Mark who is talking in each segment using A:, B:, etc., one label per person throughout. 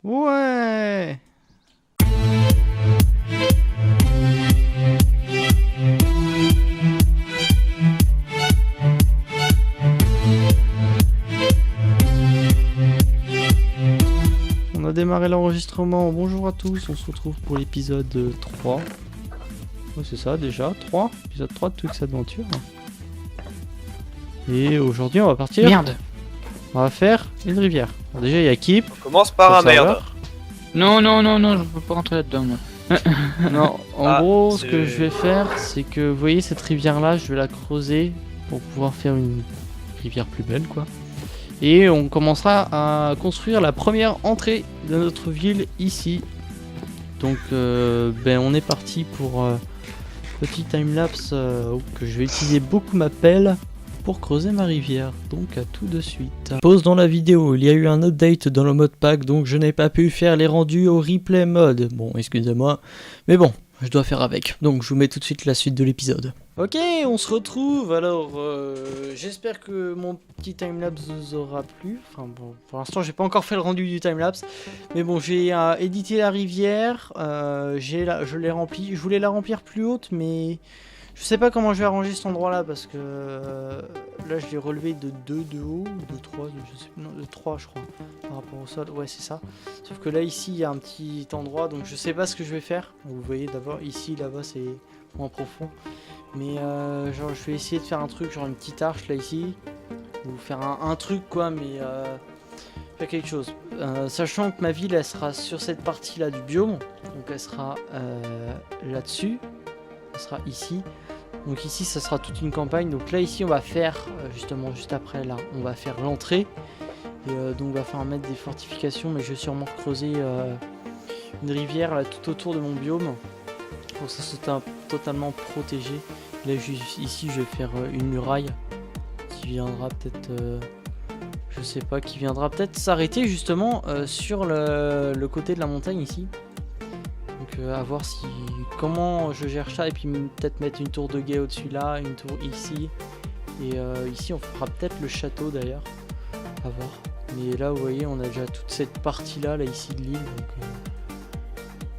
A: Ouais. On a démarré l'enregistrement. Bonjour à tous, on se retrouve pour l'épisode 3. Ouais, c'est ça déjà, 3. Épisode 3 de Twix Adventure. Et aujourd'hui on va partir.
B: Merde.
A: On va faire une rivière. Alors déjà il y a Kip.
C: On commence par un merde.
B: Non, je peux pas rentrer là-dedans. Moi.
A: Non, en gros, ce
C: c'est-
A: que je vais faire, c'est que vous voyez cette rivière là, je vais la creuser pour pouvoir faire une rivière plus belle, quoi. Et on commencera à construire la première entrée de notre ville ici. Donc, on est parti pour petit timelapse que je vais utiliser beaucoup ma pelle pour creuser ma rivière. Donc, à tout de suite. Pause dans la vidéo, il y a eu un update dans le mode pack, donc je n'ai pas pu faire les rendus au replay mode. Bon, excusez-moi, mais bon, je dois faire avec. Donc, je vous mets tout de suite la suite de l'épisode. Ok, on se retrouve. Alors, j'espère que mon petit timelapse vous aura plu. Enfin bon, pour l'instant, j'ai pas encore fait le rendu du timelapse, mais bon, j'ai édité la rivière. Je l'ai remplie. Je voulais la remplir plus haute, mais je sais pas comment je vais arranger cet endroit là parce que là je l'ai relevé de 2 de haut, ou de 3, je sais, non, de 3 je crois, par rapport au sol, ouais c'est ça. Sauf que là ici il y a un petit endroit donc je sais pas ce que je vais faire. Vous voyez d'abord ici, là-bas c'est moins profond. Mais genre je vais essayer de faire un truc, genre une petite arche là ici. Ou faire un truc quoi, mais faire quelque chose. Sachant que ma ville elle sera sur cette partie là du biome, donc elle sera là-dessus. Ça sera ici. Donc ici ça sera toute une campagne. Donc là ici on va faire justement juste après là on va faire l'entrée. Et donc on va faire mettre des fortifications. Mais je vais sûrement creuser une rivière là tout autour de mon biome. Pour que ça soit totalement protégé. Là juste ici je vais faire une muraille. Qui viendra peut-être je sais pas, qui viendra peut-être s'arrêter justement sur le côté de la montagne ici. Donc à voir si comment je gère ça et puis peut-être mettre une tour de guet au-dessus là, une tour ici et ici on fera peut-être le château d'ailleurs, à voir. Mais là vous voyez on a déjà toute cette partie là ici de l'île donc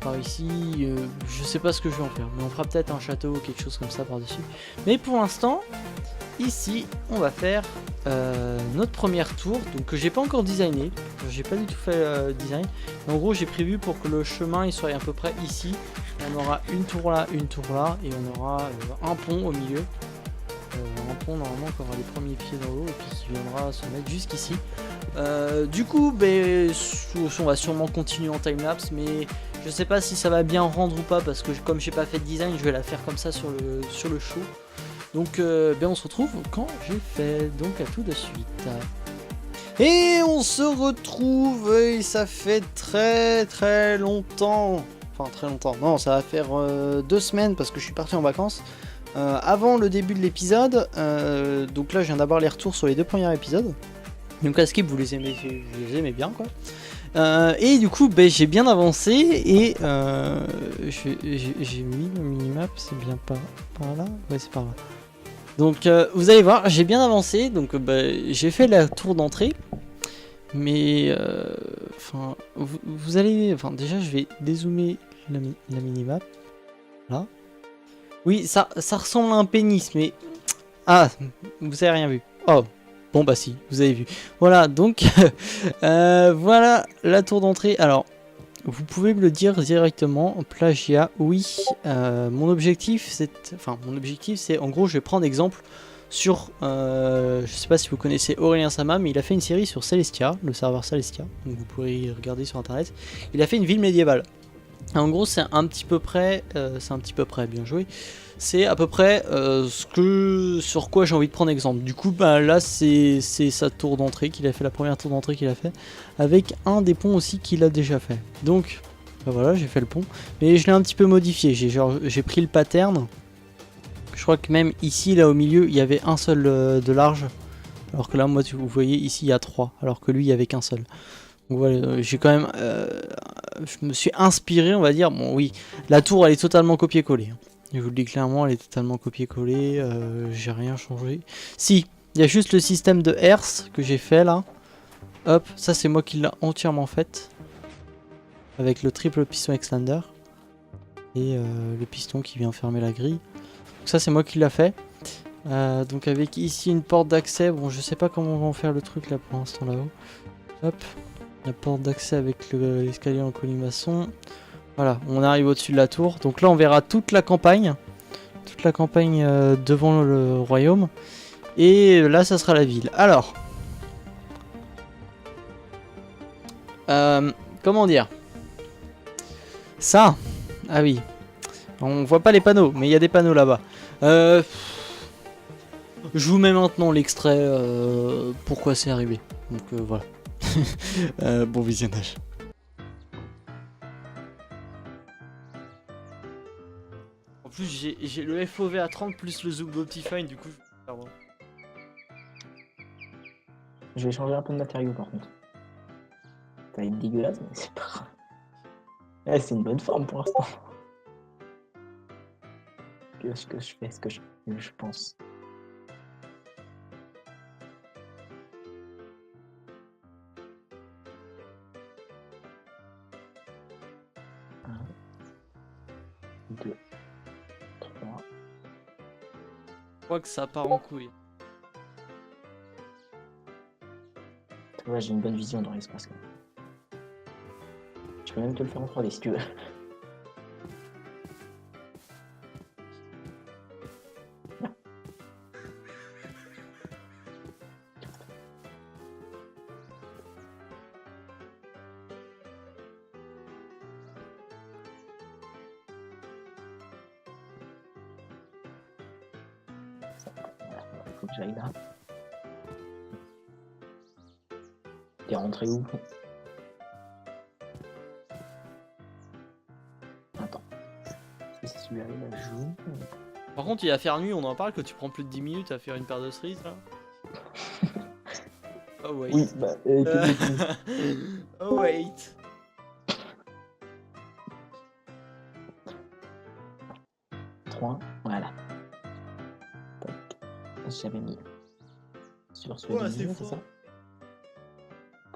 A: par ici je sais pas ce que je vais en faire mais on fera peut-être un château ou quelque chose comme ça par dessus. Mais pour l'instant ici on va faire notre première tour donc que j'ai pas encore designé, j'ai pas du tout fait design. En gros j'ai prévu pour que le chemin il soit à peu près ici. On aura une tour là et on aura un pont au milieu. Un pont normalement qui aura les premiers pieds dans l'eau et puis qui viendra se mettre jusqu'ici. Du coup on va sûrement continuer en timelapse mais je sais pas si ça va bien rendre ou pas parce que comme j'ai pas fait de design je vais la faire comme ça sur le show. Donc on se retrouve quand j'ai fait, donc à tout de suite. Et on se retrouve et ça fait très longtemps. Enfin très longtemps, non ça va faire 2 semaines parce que je suis parti en vacances. Avant le début de l'épisode, donc là je viens d'avoir les retours sur les 2 premiers épisodes. Donc à Skip vous les aimez bien quoi. Et du coup j'ai bien avancé et j'ai mis le minimap, c'est bien par là. Ouais c'est par là. Donc vous allez voir, j'ai bien avancé, donc j'ai fait la tour d'entrée, mais vous allez, déjà je vais dézoomer la minimap, là. Oui, ça ressemble à un pénis, mais vous avez rien vu. Oh, bon bah si, vous avez vu. Voilà, donc voilà la tour d'entrée. Alors, vous pouvez me le dire directement, plagiat, oui. Mon objectif c'est en gros je vais prendre exemple sur, je sais pas si vous connaissez Aurélien Sama, mais il a fait une série sur Celestia, le serveur Celestia, donc vous pourrez regarder sur internet. Il a fait une ville médiévale. En gros c'est un petit peu près, bien joué. C'est à peu près sur quoi j'ai envie de prendre exemple. Du coup là c'est sa tour d'entrée qu'il a fait, la première tour d'entrée qu'il a fait, avec un des ponts aussi qu'il a déjà fait. Donc voilà, j'ai fait le pont, mais je l'ai un petit peu modifié. J'ai pris le pattern. Je crois que même ici là au milieu il y avait un seul de large, alors que là moi vous voyez ici il y a 3, alors que lui il y avait qu'un seul. Donc voilà, j'ai quand même je me suis inspiré on va dire. Bon oui, la tour elle est totalement copier-coller. Je vous le dis clairement, elle est totalement copier-coller, j'ai rien changé. Si, il y a juste le système de hertz que j'ai fait là. Hop, ça c'est moi qui l'a entièrement fait. avec le triple piston extender et le piston qui vient fermer la grille. Donc ça c'est moi qui l'a fait. Donc avec ici une porte d'accès. Bon, je sais pas comment on va en faire le truc là pour l'instant là-haut. Hop, la porte d'accès avec l'escalier en colimaçon. Voilà, on arrive au-dessus de la tour. Donc là on verra toute la campagne devant le royaume. Et là ça sera la ville. Alors, comment dire ça? Ah oui, on voit pas les panneaux, mais il y a des panneaux là-bas. Je vous mets maintenant l'extrait pourquoi c'est arrivé. Donc voilà. Bon visionnage. En plus j'ai le FOV à 30 plus le zoom d'Optifine, du coup pardon.
C: Je vais changer un peu de matériau par contre. Ça va être dégueulasse, mais c'est pas grave. Ouais, c'est une bonne forme pour l'instant. Ce que je fais, ce que je pense. Un, 2, 3.
A: Je crois que ça part en couille.
C: Ouais, j'ai une bonne vision dans l'espace. Je peux même te le faire en 3D si tu veux. Voilà, faut que j'aille là. T'es rentré où? Attends. Si celui-là il la joue.
A: Par contre il va faire nuit, on en parle que tu prends plus de 10 minutes à faire une paire de cerises là. Oh wait.
C: Oui, bah,
A: oh wait.
C: Voilà. Tac. J'avais mis sur ce
A: Ouais,
C: c'est
A: fort.
C: ça?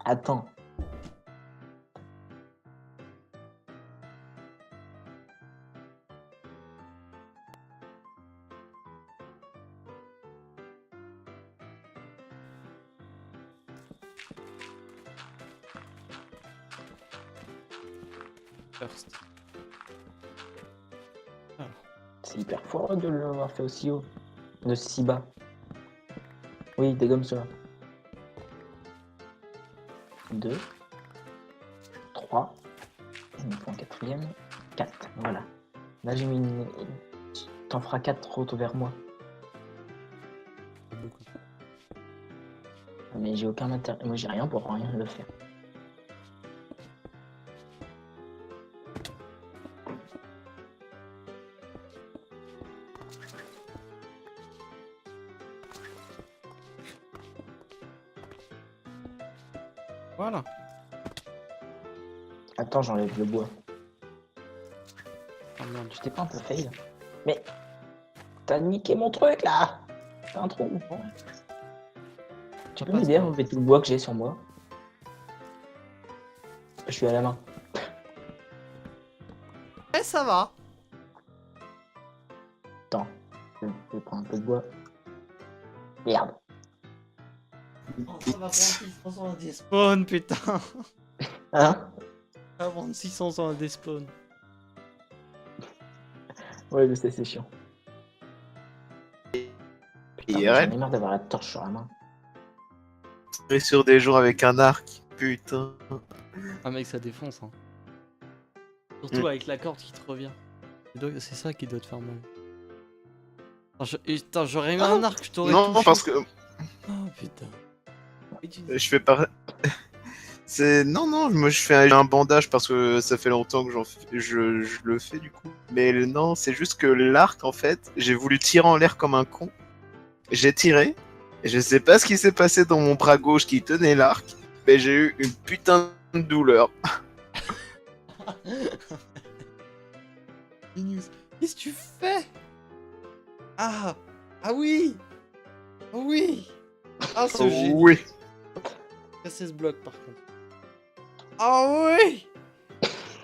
C: Attends.
A: First.
C: C'est hyper fort de l'avoir fait aussi haut. De si bas. Oui, dégomme cela. 2, 3, il me faut un quatrième, 4, voilà. Là j'ai mis une... T'en feras 4 autres vers moi. Mais j'ai aucun matériel, moi j'ai rien pour rien le faire.
A: Voilà.
C: Attends, j'enlève le bois.
A: Oh merde.
C: Je t'ai pas un peu fail. Mais t'as niqué mon truc là. C'est un trou. Tu peux m'aider à enlever tout le bois que j'ai sur moi? Je suis à la main.
A: Eh ça va.
C: Attends, je vais prendre un peu de bois. Merde.
A: Oh, ça va prendre 600 à despawn putain.
C: Hein?
A: Ça va prendre 600 à despawn.
C: Ouais, je sais, c'est chiant. Putain,
D: IRL.
C: j'en ai marre d'avoir la torche sur la main.
D: Et sur des jours avec un arc, putain.
A: Ah mec ça défonce hein. Surtout avec la corde qui te revient. C'est ça qui doit te faire mal. Putain, j'aurais mis un arc, je t'aurais
D: Non,
A: touché.
D: parce que
A: Oh putain.
D: je fais pas. C'est non, moi je fais un bandage parce que ça fait longtemps que je le fais du coup. Mais non, c'est juste que l'arc en fait, j'ai voulu tirer en l'air comme un con. J'ai tiré. Et je sais pas ce qui s'est passé dans mon bras gauche qui tenait l'arc, mais j'ai eu une putain de douleur.
A: Linus, qu'est-ce que tu fais? Ah oui. Oh oui. Ah ce génie.
D: Oui.
A: Casser ce bloc par contre. Ah oui.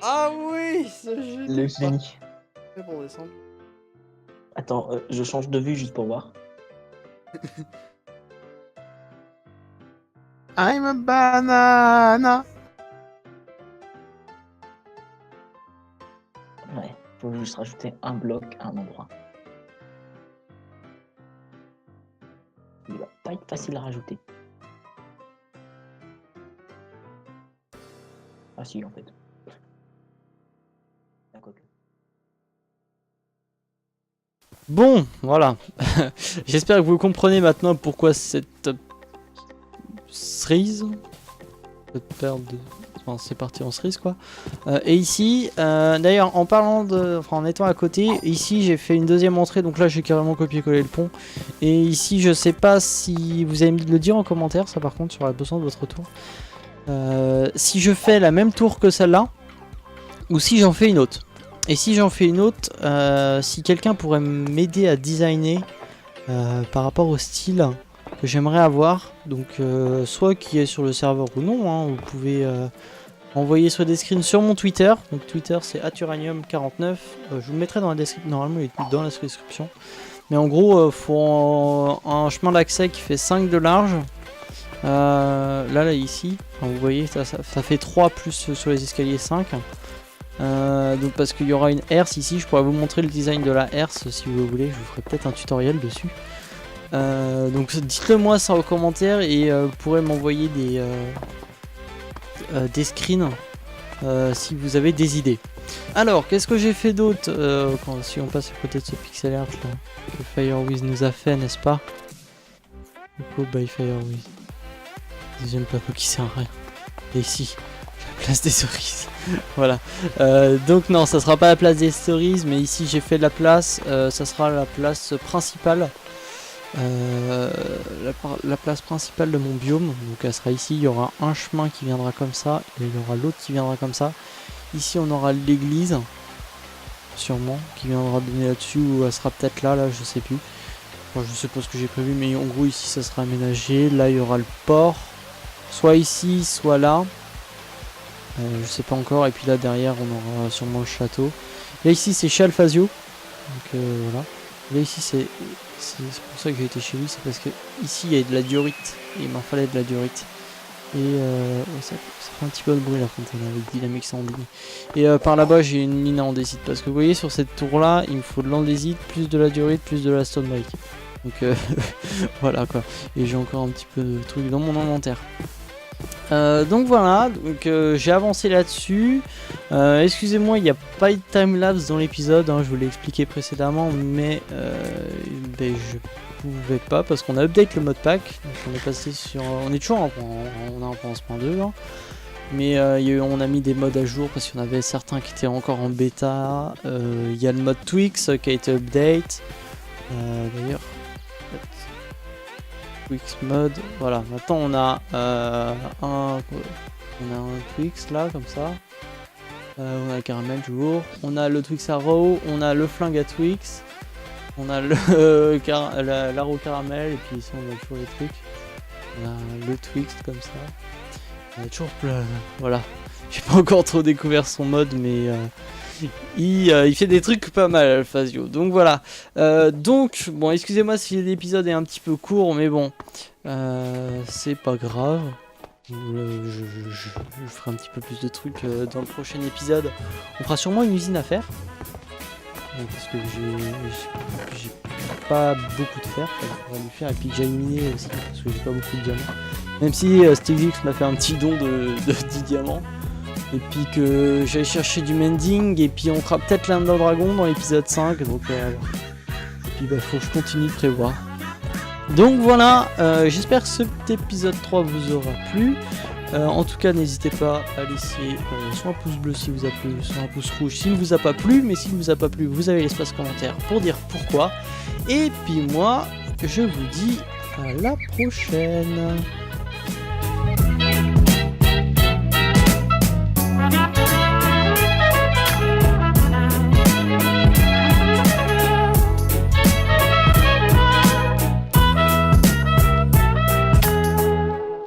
A: Ah oui, ce jeu.
C: Le génie.
A: C'est bon, descendre.
C: Attends, je change de vue juste pour voir.
D: I'm a banana.
C: Ouais, faut juste rajouter un bloc à un endroit. Il va pas être facile à rajouter. Ah si, en fait. Ah, quoique.
A: Bon, voilà. J'espère que vous comprenez maintenant pourquoi cette cerise, cette paire de... Enfin, c'est parti en cerise quoi. Et ici, d'ailleurs, en parlant de... Enfin, en étant à côté, ici j'ai fait une deuxième entrée, donc là j'ai carrément copié-collé le pont. Et ici, je sais pas si vous allez me le dire en commentaire, ça par contre, j'aurais besoin de votre retour. Si je fais la même tour que celle-là, ou si j'en fais une autre. Et si j'en fais une autre, si quelqu'un pourrait m'aider à designer par rapport au style que j'aimerais avoir, donc soit qui est sur le serveur ou non, hein, vous pouvez envoyer soit des screens sur mon Twitter, donc Twitter c'est @uranium49, je vous le mettrai dans la description, normalement il est dans la description, mais en gros faut un chemin d'accès qui fait 5 de large, là ici, enfin, vous voyez ça fait 3 plus sur les escaliers 5. Donc parce qu'il y aura une herse ici, je pourrais vous montrer le design de la herse si vous voulez, je vous ferai peut-être un tutoriel dessus. Donc dites-le moi ça en commentaire et vous pourrez m'envoyer des screens si vous avez des idées. Alors qu'est-ce que j'ai fait d'autre si on passe à côté de ce pixel art là que Firewiz nous a fait, n'est-ce pas? Coco by Firewiz. Deuxième plateau qui sert à rien. Et ici, la place des cerises. Voilà. Donc non, ça sera pas la place des cerises, mais ici j'ai fait de la place. Ça sera la place principale. La place principale de mon biome. Donc elle sera ici. Il y aura un chemin qui viendra comme ça. Et il y aura l'autre qui viendra comme ça. Ici on aura l'église. Sûrement. Qui viendra donner là-dessus. Ou elle sera peut-être là, je sais plus. Enfin, je sais pas ce que j'ai prévu. Mais en gros ici ça sera aménagé. Là il y aura le port. Soit ici, soit là. Je sais pas encore, et puis là derrière on aura sûrement le château. Là ici c'est chez Alphasio, donc voilà. Là ici c'est pour ça que j'ai été chez lui, c'est parce que ici il y a de la diorite, et il m'en fallait de la diorite. Et ouais, ça fait un petit peu de bruit là quand on est avec Dynamic Sounding. Et par là-bas j'ai une mine à andésite, parce que vous voyez sur cette tour là, il me faut de l'andésite, plus de la diorite, plus de la stone brick. Donc voilà quoi, et j'ai encore un petit peu de trucs dans mon inventaire. Donc voilà, donc j'ai avancé là-dessus. Excusez-moi, il n'y a pas eu de timelapse dans l'épisode, hein, je vous l'ai expliqué précédemment, mais je pouvais pas parce qu'on a update le modpack. Donc on est passé sur, on est toujours on a un point 1.2 hein, mais on a mis des modes à jour parce qu'il y en avait certains qui étaient encore en bêta. Il y a le mode Twix qui a été update. D'ailleurs. Twix mode, voilà, maintenant on a un Twix là comme ça, on a le caramel toujours, on a le Twix Arrow, on a le flingue à Twix, on a l'arrow caramel, et puis ici on a toujours les trucs, on a le Twix comme ça, on a toujours plein, voilà, j'ai pas encore trop découvert son mode mais il fait des trucs pas mal Alphasio, donc voilà. Donc bon, excusez-moi si l'épisode est un petit peu court, mais bon, c'est pas grave. Je ferai un petit peu plus de trucs dans le prochain épisode. On fera sûrement une usine à fer, parce que j'ai pas beaucoup de fer, on va lui faire, et puis que j'ai miné aussi parce que j'ai pas beaucoup de diamants. Même si StXX m'a fait un petit don de 10 diamants. Et puis que j'allais chercher du mending, et puis on fera peut-être l'Ender Dragon dans l'épisode 5, donc et puis faut que je continue de prévoir. Donc voilà, j'espère que cet épisode 3 vous aura plu. En tout cas, n'hésitez pas à laisser soit un pouce bleu si vous a plu, soit un pouce rouge s'il ne vous a pas plu, mais s'il ne vous a pas plu, vous avez l'espace commentaire pour dire pourquoi. Et puis moi, je vous dis à la prochaine.